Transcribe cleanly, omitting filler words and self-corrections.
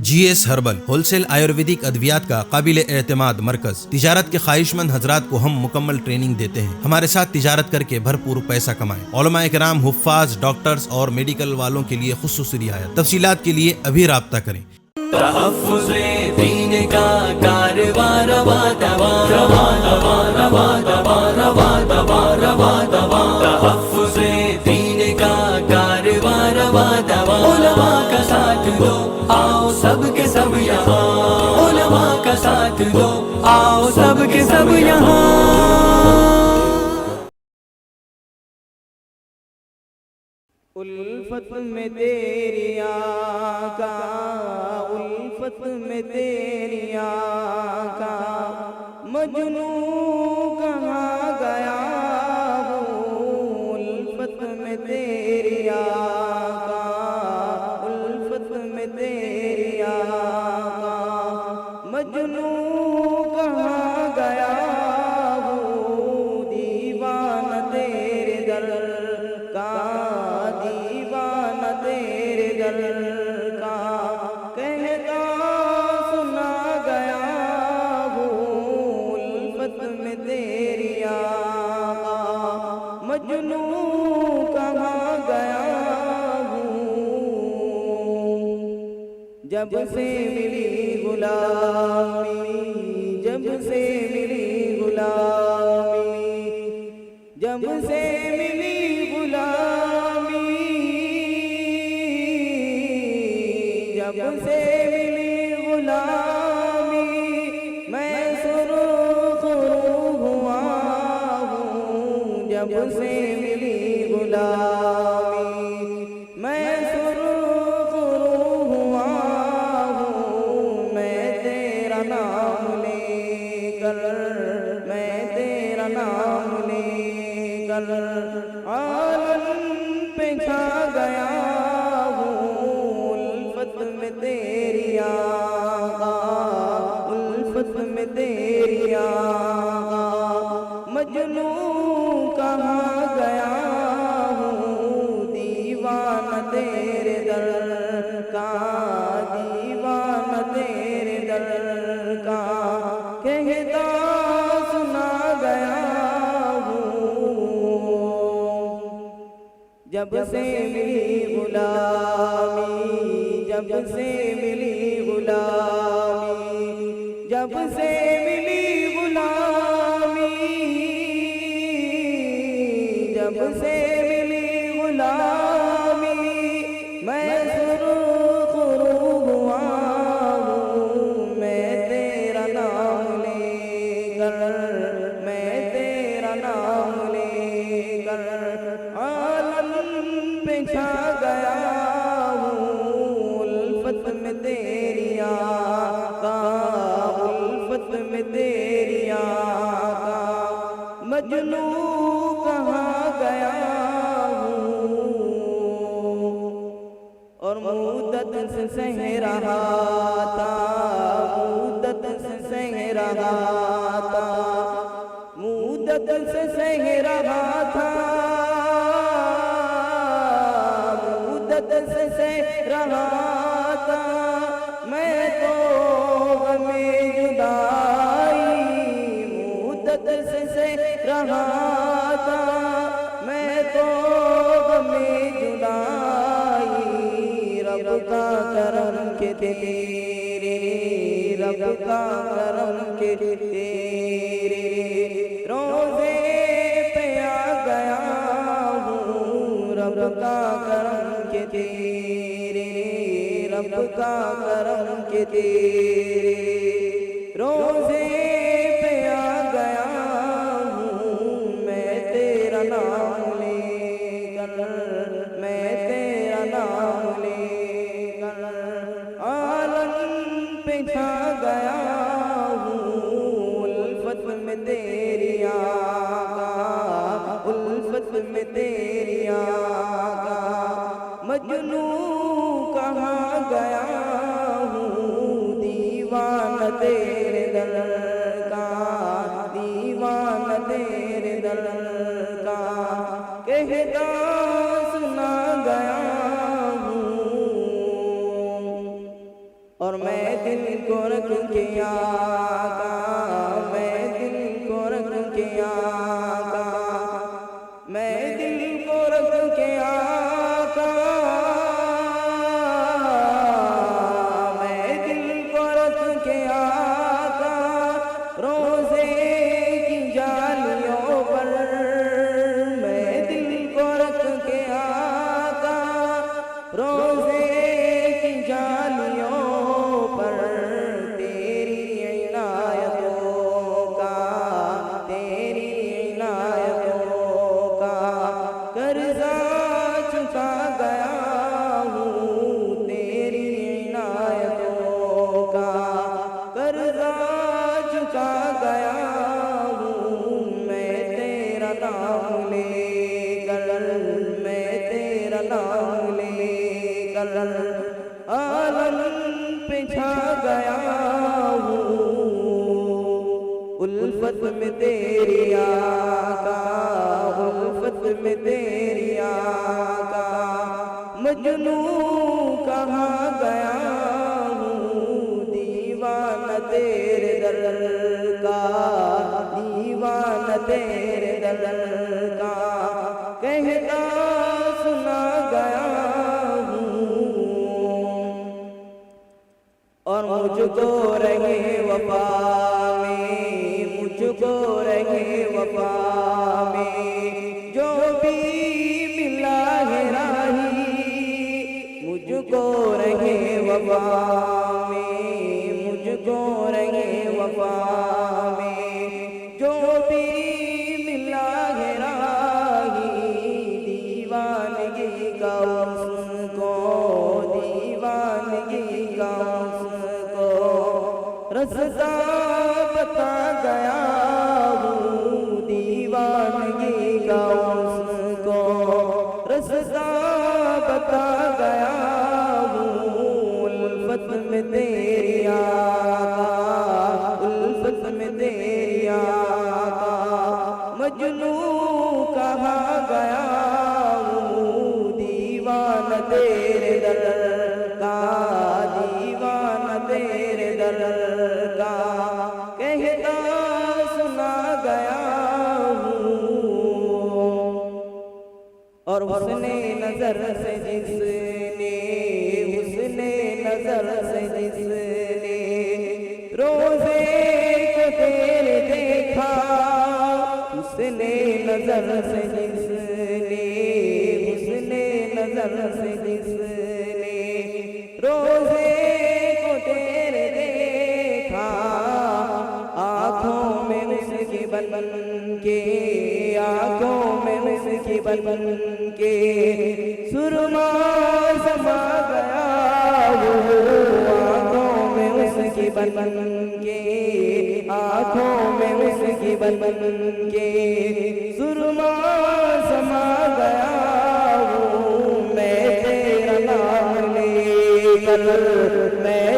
جی S herbal wholesale Ayurvedic ادویات کا قابل اعتماد مرکز۔ تجارت کے خواہش مند حضرات کو ہم مکمل ٹریننگ دیتے ہیں۔ ہمارے ساتھ تجارت کر کے بھرپور پیسہ کمائیں۔ علماء کرام، حفاظ، ڈاکٹرز اور میڈیکل والوں کے لیے خصوصی رعایت۔ تفصیلات کے لیے ابھی رابطہ کریں۔ تحفظ دین کا کاروبار روا دوا روا دوا روا دوا روا دوا روا دوا تحفظ دین کا کاروبار روا دوا علماء کا ساتھ دو آؤ سب کے سب یہاں علماء کا ساتھ دو آؤ سب کے سب یہاں۔ الفت میں تیری آقا الفت میں تیری آقا مجنوں کہاں گیا ہوں الفت میں تیری آقا الفت میں تیری آقا مجنوں کہاں گیا ہوں دیوانہ تیرے در کا دیوانہ تیرے در کا کہتا سنا گیا ہوں الفت میں تیری آقا مجنوں کہاں گیا ہوں جب سے ملی غلامی جب سے ملی غلامی جب سے ملی غلامی جب سے ملی غلامی میں سرخ رو ہوا ہوں جب سے ملی غلامی میں سرخ رو ہوا ہوں میں تیرا نام لے کر میں تیرا نام لے کر عالم پہ چھا گیا ہوں الفت میں تیری آقا الفت میں تیری آقا مجنوں کہاں گیا ہوں دیوانہ تیرے در کا دیوانہ تیرے در کا کہتا سنا گیا ہوں جب سے ملی غلامی جب سے ملی غلامی جب سے ملی غلامی جب سے ملی غلامی میں سرخ رو ہوا ہوں میں تیرا نام لے کر میں تیرا نام لے کر عالم پہ چھا گیا ہوں الفت میں تیری آقا الفت میں تیری آقا مجنوں کہاں گیا ہوں اور مدت سے سہ رہا تھا مدت سے سہ رہا تھا مدت سے سہ رہا تھا مدت سے سہ رہا تھا میں تو غم جدائی مدت سے سہ رہا تھا میں تو غم جدائی رب کا کرم کے تیرے رب کا کرم کے تیرے روزے پہ آ گیا ہوں رب کا کرم کے تیرے رب کا کرم کے تیرے روزے پہ آ گیا ہوں میں تیرا نام لے کر میں تیرا نام لے کر عالم پہ چھا گیا ہوں الفت میں تیری آقا الفت میں تیری آقا مجنوں کہاں گیا ہوں دیوانہ تیرے در کا دیوانہ تیرے در کا کہتا سنا گیا ہوں اور میں دل کو رکھ کے آقا، میں دل کو رکھ کے آقا، میں دل کو رکھ کے آقا، میں دل کو رکھ کے آقا، روزے کی جالیوں پر میں دل کو رکھ کے آقا، روزے کی جالیوں پر تیری عنایتوں کا، تیری عنایتوں کا قرضہ چکا گیا ہوں، تیری عنایتوں کا قرضہ چکا گیا ہوں، میں تیرا نام لے کر، میں تیرا نام لے کر عالم پہ چھا گیا ہوں، الفت میں تیری آقا، الفت میں تیری آقا، مجنوں کہا گیا ہوں، دیوانہ تیرے در کا، دیوانہ تیرے در کا کہتا سنا گیا ہوں، اور مجھ کو رہے وفا میں، مجھ کو رہے وفا میں جو بھی ملا ہے راہی، مجھ کو رہے وفا میں، مجھ کو رہے وفا میں جو بھی ملا ہے راہی، دیوانگی کا اس کو، دیوانگی کا اس کو رستہ بتا گیا ہوں، دیوانگی کا اس کو رستہ بتا گیا ہوں، الفت میں تیری آقا، الفت میں تیری آقا، مجنوں کہا گیا ہوں، دیوانہ تیرے در کا، دیوانہ تیرے در کا کہتا سنا گیا ہوں، اور حسن نظر سے جس نے، حسن نظر سے جس نے روزے کو تیرے دیکھا، حسن نظر سے جس نے، حسن نظر سے جس نے روزے کو تیرے دیکھا، آنکھوں میں اس کی بن بن کے، آنکھوں میں اس کی بن بن کے سرما سما گیا وہ، آنکھوں میں اس کی بن بن کے، آنکھوں میں اس کی بن بن کے سرما سما گیا وہ، میں تیرا نام لے کر، میں